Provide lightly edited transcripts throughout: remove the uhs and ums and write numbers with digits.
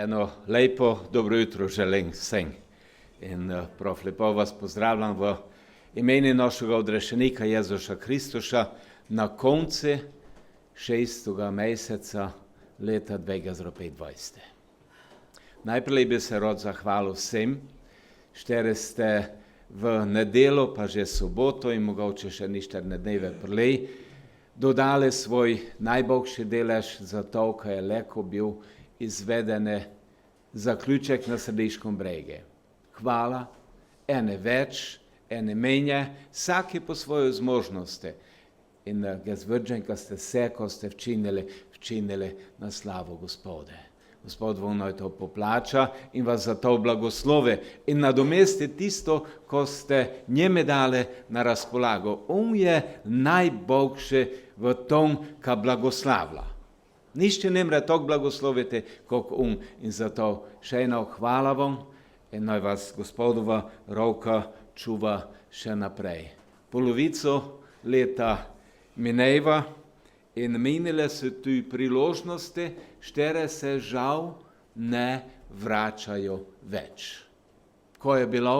Eno lepo dobro jutro želim vsem. In prav lepo vas pozdravljam v imeni našega odrešenika Jezuša Kristuša na koncu 6. meseca leta 2025. Najprej bi se rad zahvalil vsem, štiri ste v nedelo, pa že soboto in mogoče še ništerne dneve prej, dodali svoj najboljši delež za to, kaj je leko bil izvedene zaključek na Središkom brege. Hvala, ene več, ene menje, vsaki po svoje zmožnosti. In gezvrđen, ko ste se, ko ste včinili na slavu Gospode. Gospod vam naj to poplača in vas za to blagoslove in nadomesti tisto, ko ste njeme dali na razpolago. On je najboljši v tom, ka blagoslavlja. Nišče ne mre tako blagosloviti, kot on. In zato še eno hvala vam in naj vas Gospodova roka čuva še naprej. Polovico leta mineva in minile so tu priložnosti, štere se žal ne vračajo več. Ko je bilo,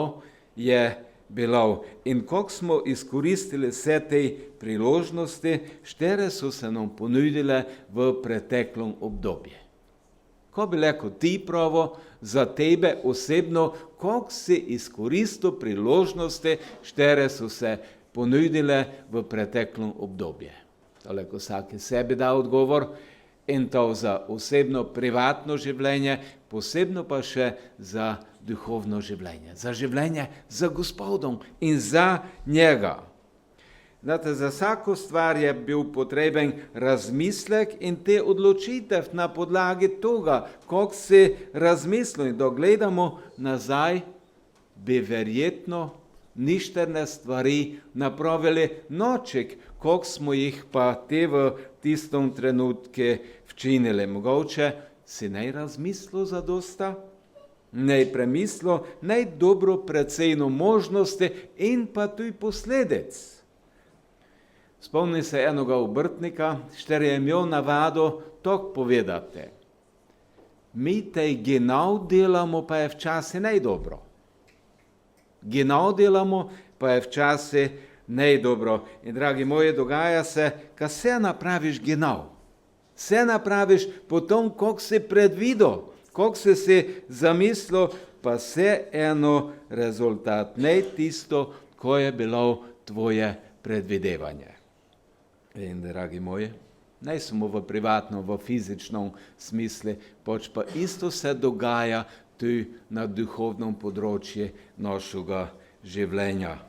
je bilo. In kako smo izkoristili vse te priložnosti, štere so se nam ponudile v preteklom obdobju. Ko bi rekel ti pravo za tebe osebno, kako si izkoristil priložnosti, štere so se ponudile v preteklom obdobju. Tole, ko vsaki sebi da odgovor, in to za osebno, privatno življenje, posebno pa še za duhovno življenje. Za življenje za Gospodom in za njega. Znate, za vsako stvar je bil potreben razmislek in te odločitev na podlagi toga, kako si razmislil in dogledamo nazaj, bi verjetno ništerne stvari napravili noček, kako smo jih pa te v tistom trenutku včinili. Mogoče si ne razmislil zadosta, ne premislil, ne dobro precenil možnosti in pa tudi posledic. Spomni se enoga obrtnika, šter je imel navado tako povedati. Mi te genau delamo, pa je včasih najdobro. Genau delamo, pa je včasih najdobro. In dragi moji, dogaja se, ka se napraviš genau. Se napraviš po tom, kako si predvidel, kako si zamislil, pa se eno rezultat, ne tisto, ko je bilo tvoje predvidevanje. In dragi moji, ne samo v privatnem, v fizičnem smislu, pač pa isto se dogaja tu na duhovnem področju našega življenja.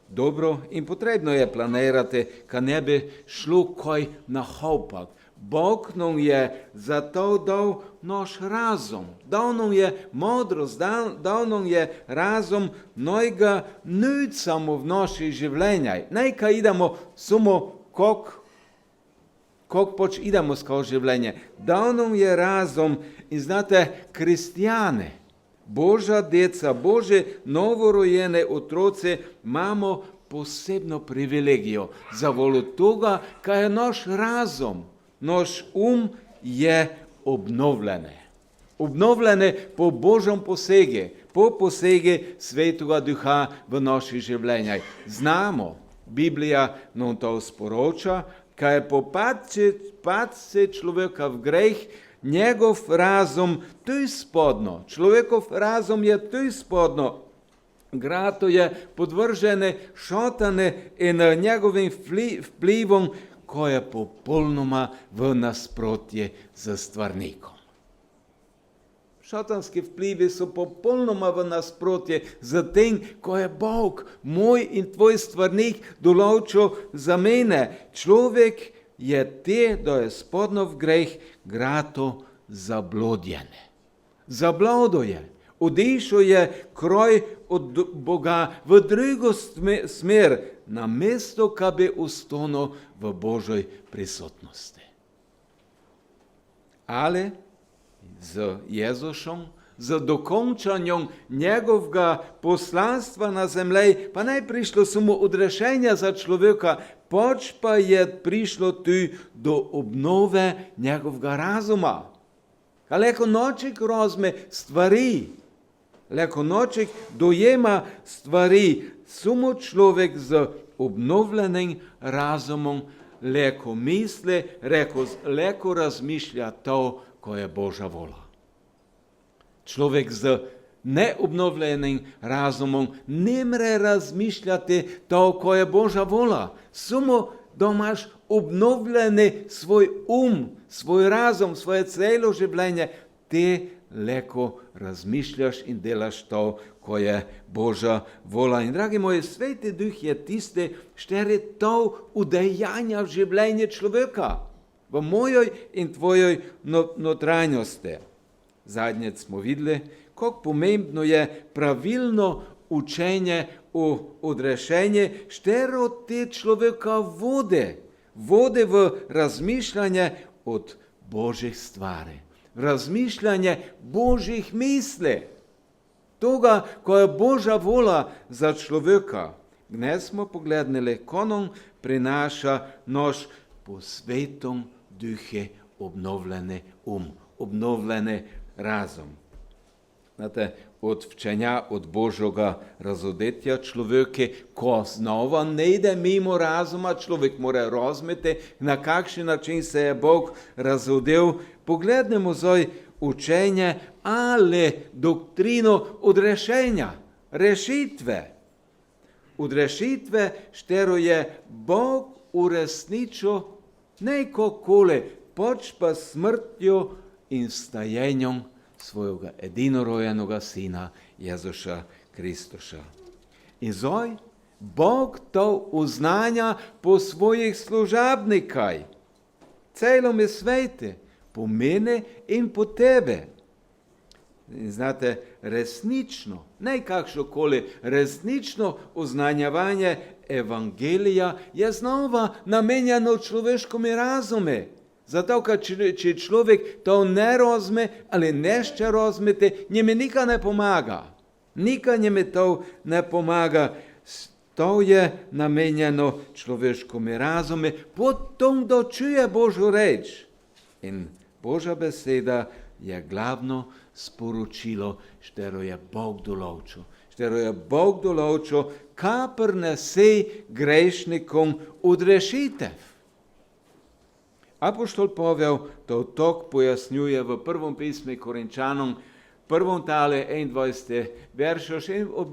Dobro in potrebno je planirati, ka ne bi šlo kaj nahopak. Bog nam je zato dal naš razum, dal nam je modrost, dal nam je razum, naj ga nucamo v naši življenji. Ne ka idemo samo kako pač idemo skozi življenje. Dal nam je razum in znate, kristjane, Božja deca, Bože novorojene otroci, imamo posebno privilegijo za voljo toga, kaj je naš razum, naš je obnovljene. Obnovljene po Božjem posegi, po posegi Svetega Duha v naši življenji. Znamo, Biblija nam to sporoča, kaj je po padci človeka v greh, njegov razum tuj spodno. Človekov razum je tuj spodno. Grato je podvržene šotane in njegovim vplivom, ko je popolnoma v nasprotje z stvarnikom. Šatanski vplivi so popolnoma v nasprotje z tem, ko je Bog, moj in tvoj stvarnik, določil za mene. Človek je te, da je spodno v greh, grato zablodjene. Zablodo je, odišel je kroj od Boga v drugo smer, na mesto, ka bi ustanil v Božoj prisotnosti. Ali z Jezušom, z dokončanjem njegovega poslanstva na zemlji, pa ne prišlo samo odrešenja za človeka, pač pa je prišlo tu do obnove njegovega razuma. Leko noček rozme stvari. Leko noček dojema stvari. Samo človek z obnovljenim razumom leko misli, leko razmišlja to, ko je Božja vola. Človek z neobnovljenim razumom ne more razmišljati to, ko je Božja vola. Samo da imaš obnovljeni svoj svoj razum, svoje celo življenje, ti leko razmišljaš in delaš to, ko je Božja vola. In dragi moji, Sveti Duh je tisti, štiri to udejanja v življenje človeka, v mojoj in tvojoj notranjosti. Zadnjič smo videli, kako pomembno je pravilno učenje o odrešenju, štero te človeka vode v razmišljanje od Božjih stvari, razmišljanje Božjih misli, toga, ko je Božja vola za človeka. Dnes smo pogledali, ko nam prinaša naš po Svetom Duhu obnovljeni obnovljeni razum. Znate, od včenja, od Božjega razodetja človeke, ko znova ne ide mimo razuma, človek mora razumeti, na kakšen način se je Bog razodel. Poglednemo zdaj učenje ali doktrino odrešenja, rešitve. Odrešitve, štero je Bog uresničil nekokoli, pač pa smrtjo in vstajenjem svojega edinorojenega Sina Jezuša Kristuša. In zdaj Bog to uznanja po svojih služabnikaj, celom svetu, po mene in po tebe. In znate, resnično, ne kakšokoli, resnično uznanjevanje evangelija je znova namenjeno človeškomu razumu. Zato, če človek to ne razume ali nešte razumeti, njemu nikaj ne pomaga. Nikaj njemu to ne pomaga. To je namenjeno človeškomu razumu, potom da čuje Božjo reč. In Božja beseda je glavno sporočilo, štero je Bog določil. Štero je Bog določil, kapr nese grešnikom odrešitev. Apoštol Pavel to tako pojasnjuje v prvom pismu Korinčanom, prvom tale 21. veršu, še od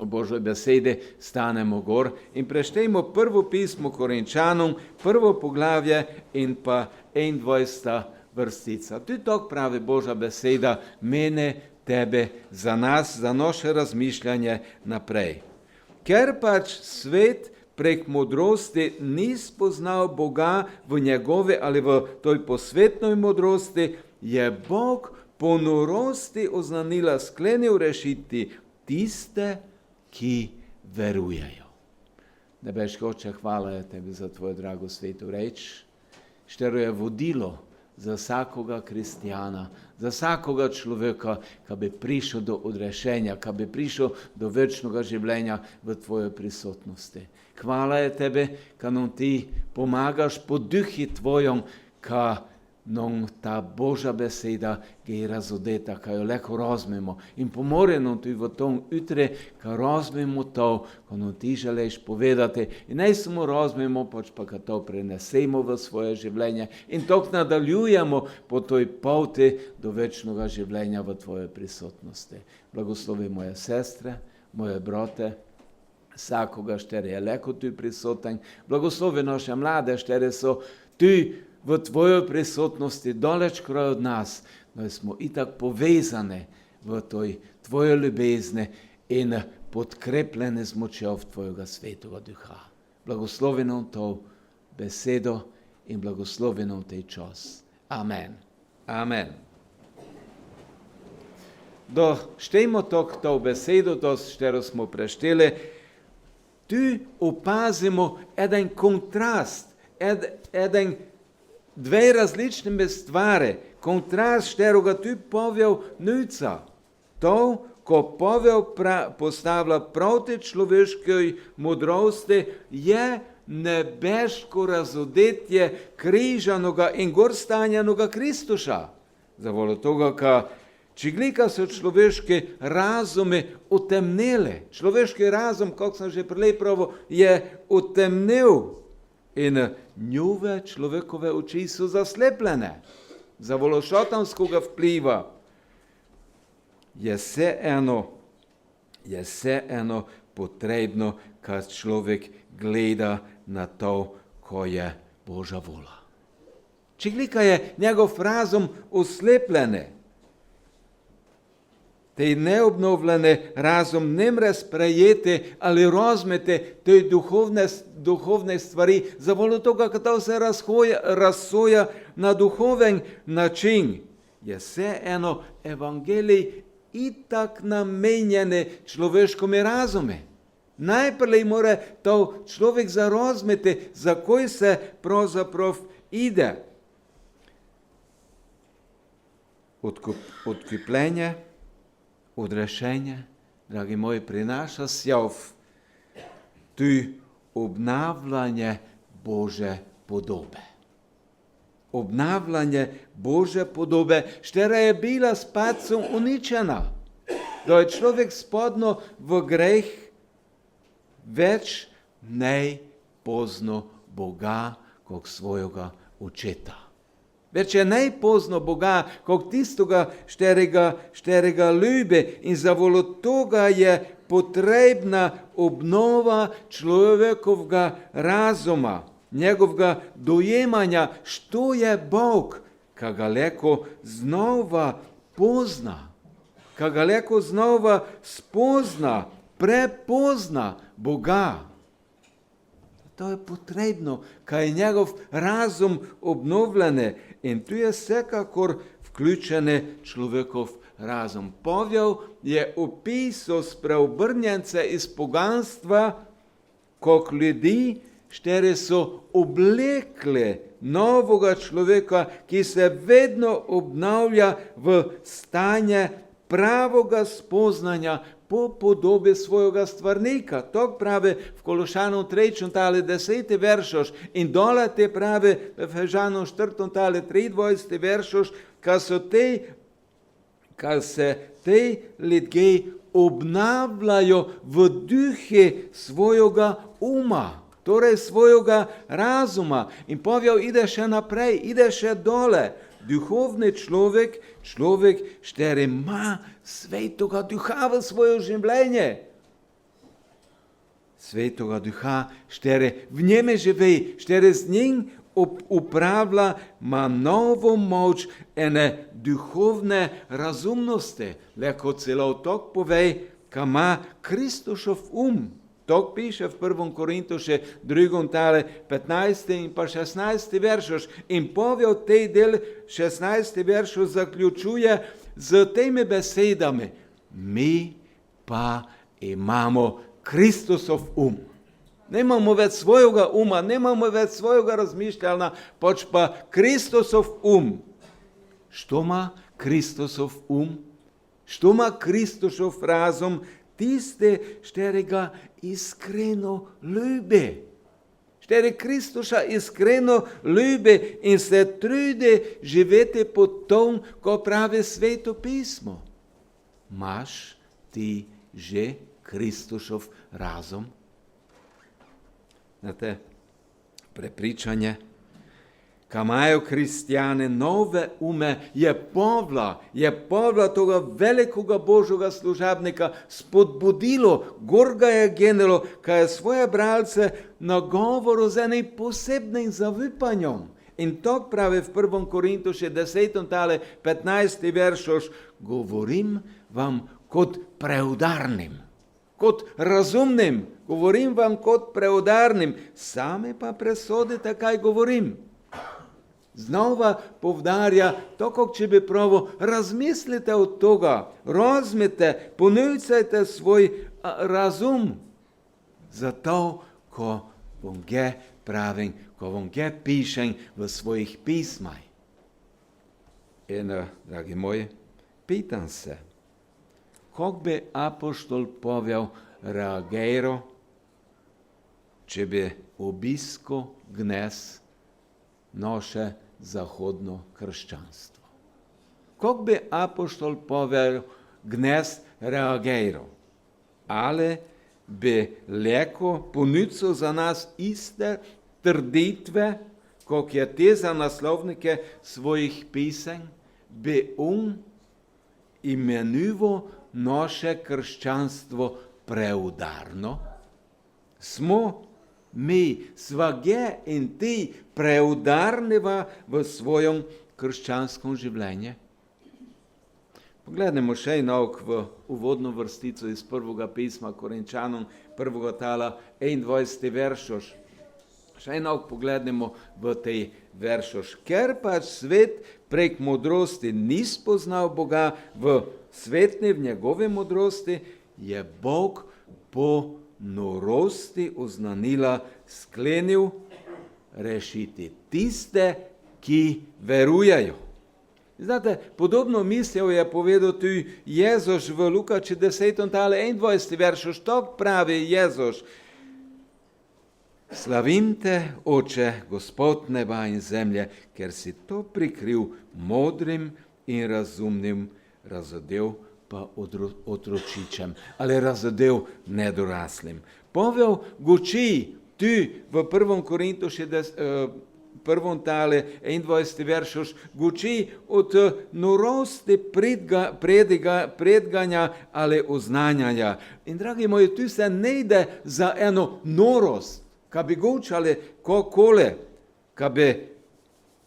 Božje besede stanemo gor in preštejmo prvo pismo Korinčanom, prvo poglavje in pa 21. vrstica. Tu tako pravi Božja beseda, mene, tebe, za nas, za naše razmišljanje naprej. Ker pač svet prek modrosti ni spoznal Boga v njegove ali v toj posvetnoj modrosti, je Bog po norosti oznanila sklenil rešiti tiste, ki verujejo. Nebeški Oče, hvala tebi za tvojo drago sveto reč, štero je vodilo za vsakoga kristijana, za vsakoga človeka, ki bi prišel do odrešenja, ki bi prišel do večnega življenja v tvoje prisotnosti. Hvala je tebe, ki nam ti pomagaš po duhi tvojom, ki nam ta Božja beseda, ki je razodeta, ki jo lahko razumemo. In pomore nam tudi v tom jutri, ki razumemo to, ko nam ti želiš povedati. In ne samo razumemo, pač pa ki to prenesemo v svoje življenje in to nadaljujemo po toj poti do večnega življenja v tvoje prisotnosti. Blagoslovi moje sestre, moje brate, vsakoga, štere je lahko tu prisoten. Blagoslovi naše mlade, štere so tu v tvojoj prisotnosti, daleč kraj od nas, da smo itak povezane v tvoje ljubezni in podkrepljene z močjo tvojega svetega duha. Blagoslovi nam to besedo in blagoslovi nam tej čas. Amen. Amen. Štejmo to besedo, to štero smo prešteli, tu opazimo eden kontrast, dve različne stvari, kontrast, štero ga tu Pavel nuca. To, ko Pavel postavlja proti človeškoj modrosti, je nebeško razodetje križanoga in gor stanjenega Kristuša. Заволо того, čiglika so človeški razume utemnili. Človeški razum, kako sem že prej pravil, je utemnil. In njove človekove oči so zaslepljene. Zavolo šatanskega vpliva. Je vseeno potrebno, kad človek gleda na to, ko je Božja vola. Čiglika je njegov razum oslepljene. Tej neobnovljene razum ne more sprejeti ali razumeti te duhovne stvari, zavolo toga, kada se razsoja na duhoven način. Je vseeno evangelij itak namenjene človeškome razume. Najprej mora to človek zarazumeti, za koj se pravzaprav ide. Odkupljenje, odrešenje, dragi moji, prinaša sjav tu obnavljanje Bože podobe. Obnavljanje Bože podobe, štera je bila s padcem uničena. Da je človek spadno v greh, več ne pozno Boga kot svojega očeta. Več je ne pozno Boga kot tistoga, šterega ljubi, in zavolo toga je potrebna obnova človekovega razuma, njegovega dojemanja, što je Bog, ka ga leko znova pozna, ka ga leko znova spozna, prepozna Boga. To je potrebno, kaj je njegov razum obnovljene, in tu je vsekakor vključene človekov razum. Pavel je opisal spreobrnjence iz poganstva kot ljudi, štiri so oblekli novega človeka, ki se vedno obnavlja v stanje pravega spoznanja po podobi svojega stvarnika. To pravi v Kološanom 3. tale 10. veršoš in dole te pravi v Efežanom 4. tale 23. veršoš, kad se te ljudje obnavljajo v duhi svojega uma, torej svojega razuma. In Pavel ide še naprej, ide še dole. Duhovni človek, šteri ima Svetoga Duha v svoje življenje. Svetoga Duha, šteri v njeme živi, šteri z njim upravlja, ima novo moč ene duhovne razumnosti. Leko celo tok pove, ka ima Kristušov Tok piše v 1. Korintuše 2. tale 15. in pa 16. veršoš. In Pavel tej del 16. veršoš zaključuje z temi besedami. Mi pa imamo Kristusov Nemamo več svojega uma, nemamo več svojega razmišljanja, pač pa Kristusov Što ima Kristusov Što ima Kristusov razum? Tiste, šterega iskreno ljubi. Štere Kristuša iskreno ljubi in se trudi živeti po tom, ko pravi Sveto pismo. Maš ti že Kristušov razum? Znate, prepričanje, ka imajo kristjane nove ume, je Pavla toga velikega Božjega služabnika spodbudilo, gor ga je genilo, kaj je svoje bralce nagovoril z enim posebnim zavipanjem. In to pravi v 1. Korintuše 10. tale 15. veršoš, govorim vam kot preudarnim, kot razumnim, govorim vam kot preudarnim, sami pa presodite, kaj govorim. Znova povdarja, tako če bi pravo, razmislite od toga, razmite, ponujcajte svoj razum. Zato, ko vam ge pravim, ko vam ge pišem v svojih pismaj. In, dragi moji, pitam se, kako bi apoštol Pavel reagiral, če bi obiskal Gnes naše zahodno krščanstvo. kako bi apostol Pavel dnes reagiral. Ali bi leko ponudil za nas iste trditve, kot je te za naslovnike svojih pisanj, bi on imenoval naše krščanstvo preudarno? Smo mi svage in ti preudarneva v svojem krščanskom življenju? Pogledajmo še enak v uvodno vrstico iz prvega pisma Korinčanom, prvega tala, 21. veršoš. Še enak pogledajmo v tej veršoš. Ker pač svet prek modrosti ni spoznal Boga v svetni, v njegove modrosti, je Bog po norosti oznanila sklenil rešiti tiste, ki verujejo. Znate, podobno misel je povedal tu Jezus v Lukači 10. tale 21. veršoš. Tak pravi Jezus. Slavim te, Oče, Gospod neba in zemlje, ker si to prikril modrim in razumnim, razodel pa otročičem, ali razodel nedoraslim. Pavel guči tu v 1. Korintu 1. tale 21. veršoš, guči od norosti predganja ali oznanjanja. In dragi moji, tu se ne ide za eno norost, ka bi gučali kokole, ka bi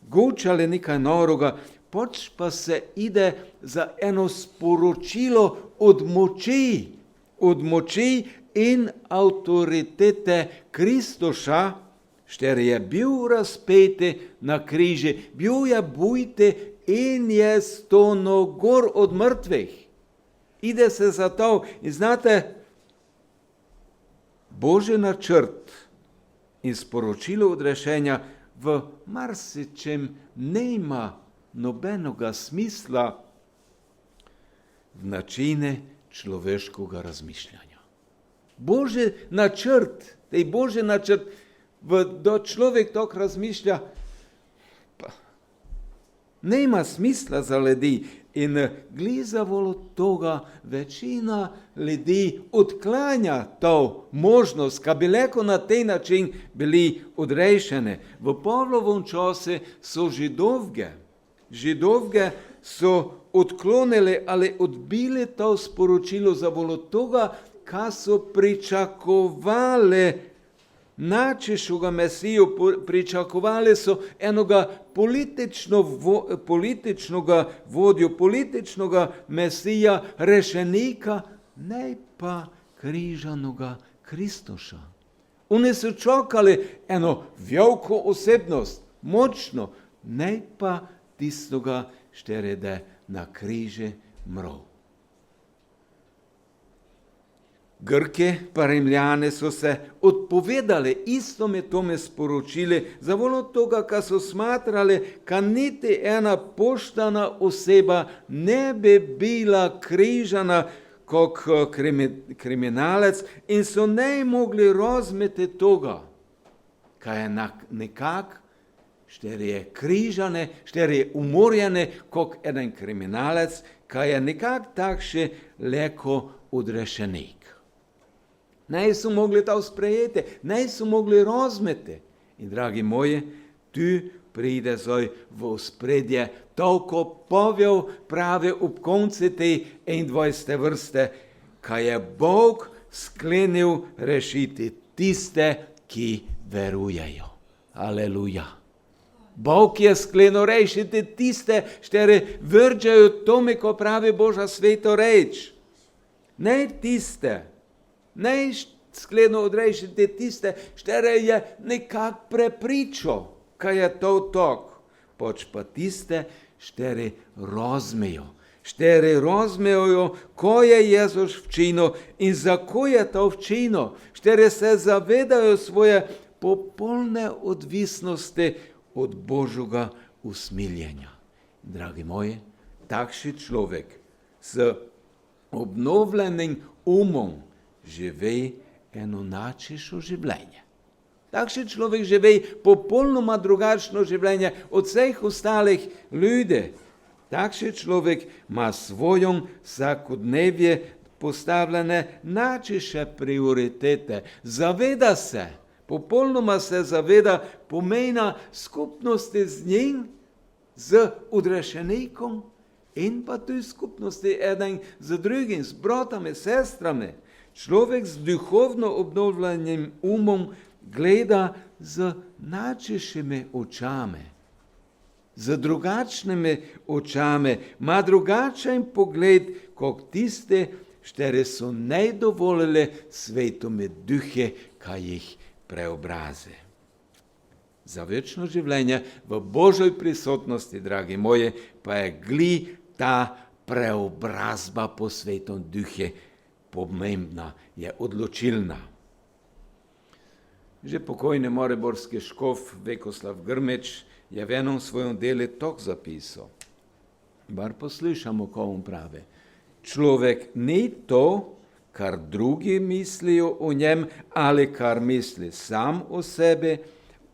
gučali nekaj noroga, pač pa se ide za eno sporočilo od moči in avtoritete Kristuša, šter je bil razpeti na križi, bil je bujte in je stono gor od mrtvih. Ide se za to. In znate, Božji načrt in sporočilo odrešenja v marsičem nema nobenega smisla v načine človeškega razmišljanja. Božji načrt, da človek tako razmišlja, pa nema smisla za ljudi. In glizavolo toga večina ljudi odklanja to možnost, ka bi leko na tej način bili odrešene. V Pavlovem času so židovge so odklonili ali odbili to sporočilo zavolo toga, ka so pričakovali načešoga Mesiju, pričakovali so enoga političnoga vodju, političnoga Mesija, rešenika, ne pa križanoga Kristuša. Oni so čakali eno veliko osebnost, močno, ne pa tistoga, šterede na križe mrov. Grke pa Rimljane so se odpovedali, istome tome sporočili, zavolo toga, ka so smatrali, ka niti ena poštana oseba ne bi bila križana kot kriminalec in so ne mogli razmeti toga, ka je nekak, šter je križane, šter je umorjene kot eden kriminalec, ka je nekak takši leko odrešenik. Ne so mogli to sprejeti, ne so mogli razmeti. In dragi moji, tu pride zdaj v ospredje toliko Pavel pravi ob konci te 21. vrste, ka je Bog sklenil rešiti tiste, ki verujejo. Aleluja. Bog je sklenil rešiti tiste, štere vrđajo tome, ko pravi Božja sveta reč. Ne tiste, ne sklenil odrešiti tiste, štere je nekak prepričal, kaj je to tok, pač pa tiste, štere razmejo. Štere razmejo, ko je Jezus včinil in za ko je to včinil. Štere se zavedajo svoje popolne odvisnosti od Božjega usmiljenja. Dragi moji, takšen človek s obnovljenim umom živi eno načešo življenje. Takšen človek živi popolnoma drugačno življenje od vseh ostalih ljudi. Takšen človek ima svojom vsakodnevje postavljene najčešće prioritete. Zaveda se, popolnoma se zaveda pomena skupnosti z njim, z odrešenikom in pa tudi skupnosti eden z drugim, s bratami, sestrami. Človek z duhovno obnovljenim umom gleda z najčešćimi očami, z drugačnimi očami, ima drugačen pogled kot tiste, štere so najdovolili svetome duhe, kaj jih preobraze. Za večno življenje v Božoj prisotnosti, dragi moji, pa je gli ta preobrazba po svetom duhe pomembna, je odločilna. Že pokojni mariborski škof Vekoslav Grmeč je v enom svojem delu tok zapisal. Bar poslušamo, ko on pravi. Človek ni to, kar drugi mislijo o njem ali kar misli sam o sebi,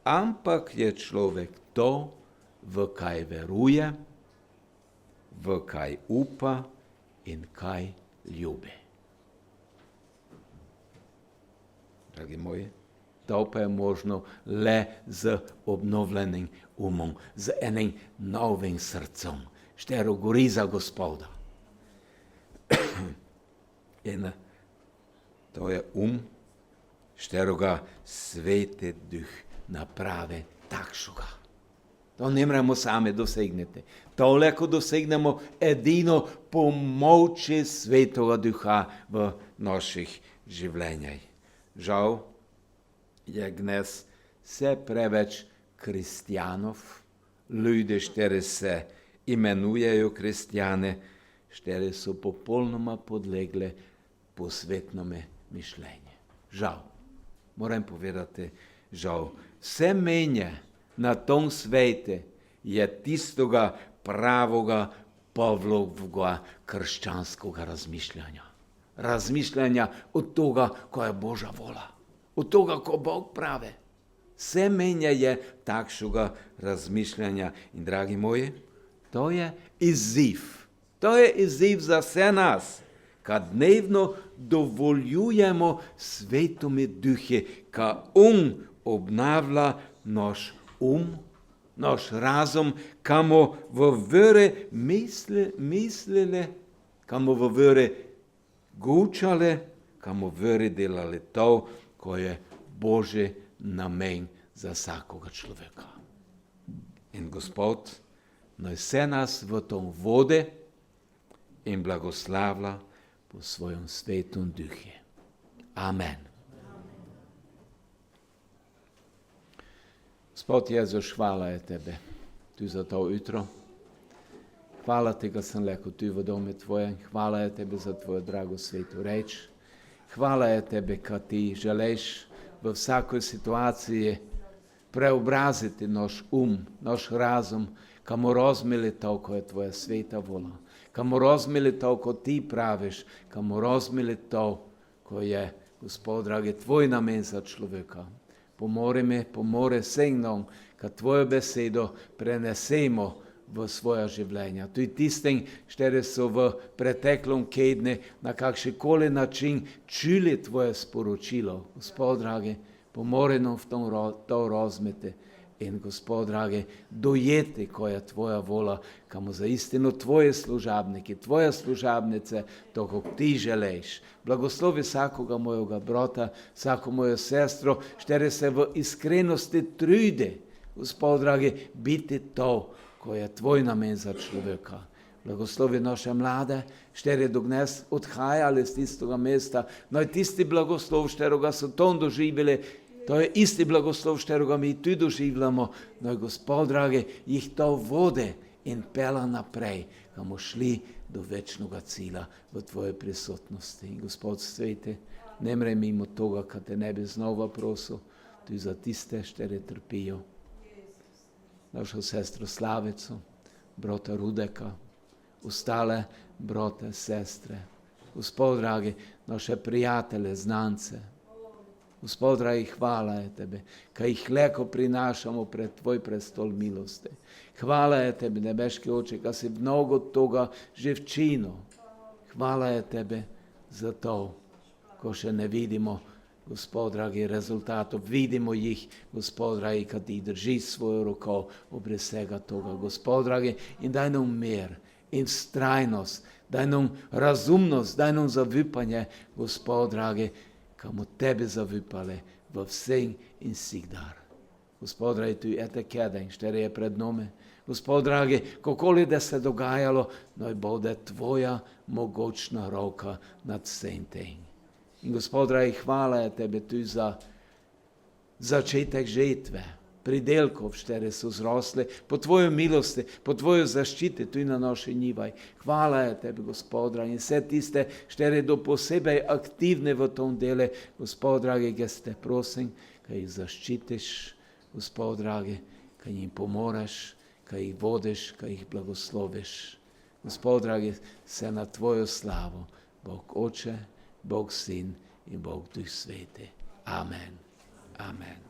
ampak je človek to, v kaj veruje, v kaj upa in kaj ljubi. Dragi moji, to pa je možno le z obnovljenim umom, z enim novim srcem, štero gori za Gospoda. In to je šteroga sveti duh naprave takšega. To ne moremo sami dosegniti. To lahko dosegnemo edino pomoči svetega duha v naših življenjih. Žal je dnes vse preveč kristjanov, ljudi, štere se imenujejo kristjane, štere so popolnoma podlegle posvetnome mišljenje. Žal, moram povedati, žal, vse menje na tom svete je tistoga pravoga Pavlovega krščanskega razmišljanja. Razmišljanja od toga, ko je Božja vola, od toga, ko Bog pravi. Vse menje je takšnega razmišljanja. In dragi moji, to je izziv. To je izziv za vse nas, kad dnevno dovoljujemo svetome duhe, kad obnavlja naš naš razum, kamo v vere mislili, kamo v vere gučali, kamo v vere delali to, ko je Božji namen za vsakoga človeka. In Gospod naj vse nas v tom vodi in blagoslavlja po svojem svetom duhu. Amen. Gospod Jezus, hvala je tebe tu za to jutro. Hvala ti, da sem lahko tu v domu tvojem. Hvala je tebe za tvojo drago svetu reč. Hvala je tebe, kad ti želiš v vsakoj situaciji preobraziti naš naš razum, kamo razmili to, ko je tvoja sveta vola. Kamo razmili to, ko ti praviš, kamo razmili to, ko je, Gospod dragi, tvoj namen za človeka. Pomori vsem nam, kad tvojo besedo prenesemo v svoja življenja. Tudi tistim, štiri so v preteklom tednu na kakšenkoli način čuli tvoje sporočilo. Gospod dragi, pomori nam v tom to razumeti. In Gospod dragi, dojeti, ko je tvoja vola, kamo za istino tvoje služabniki, tvoje služabnice, to, kako ti želiš. Blagoslovi vsakoga mojega brata, vsako mojo sestro, štere se v iskrenosti trudi, Gospod dragi, biti to, ko je tvoj namen za človeka. Blagoslovi naše mlade, štere dognes odhajali z tistega mesta, no in tisti blagoslov, šteroga so tom doživeli, to je isti blagoslov, šteroga mi tudi doživljamo, no in Gospod dragi, jih to vode in pela naprej, kamo šli do večnega cilja v tvoje prisotnosti. In Gospod sveti, ne mrej mimo toga, kad te ne bi znova prosil, tudi za tiste, štere trpijo. Našo sestro Slavico, brata Rudeka, ostale brate, sestre. Gospod dragi, naše prijatelje, znance, Gospod dragi, hvala je Tebe, kaj jih leko prinašamo pred Tvoj prestol milosti. Hvala je Tebe, nebeški Oče, kaj si mnogo toga že včinil. Hvala je Tebe za to, ko še ne vidimo, Gospod dragi, rezultatov. Vidimo jih, Gospod dragi, kad Ti držiš svojo roko obred vsega toga. Gospod dragi, in daj nam mir in vztrajnost, daj nam razumnost, daj nam zavipanje, Gospod dragi, kamo Tebe zavipale v vsem in vsegdar. Gospod dragi, Tu je keden, štiri je pred nami. Gospod dragi, kokoli da se dogajalo, naj bude Tvoja mogočna roka nad vsem tem. In Gospod dragi, hvala je Tebe tu za začetek žetve, pridelkov, štere so zrosle, po Tvojo milosti, po Tvojo zaščiti tu na naši njivaj. Hvala je Tebe, Gospod dragi, in vse tiste, štere do posebej aktivne v tom dele, Gospod dragi, ga ste prosim, kaj jih zaščitiš, Gospod dragi, kaj jim pomoraš, kaj jih vodiš, kaj jih blagosloviš. Gospod dragi, se na Tvojo slavo, Bog Oče, Bog Sin in Bog Duh Sveti. Amen. Amen.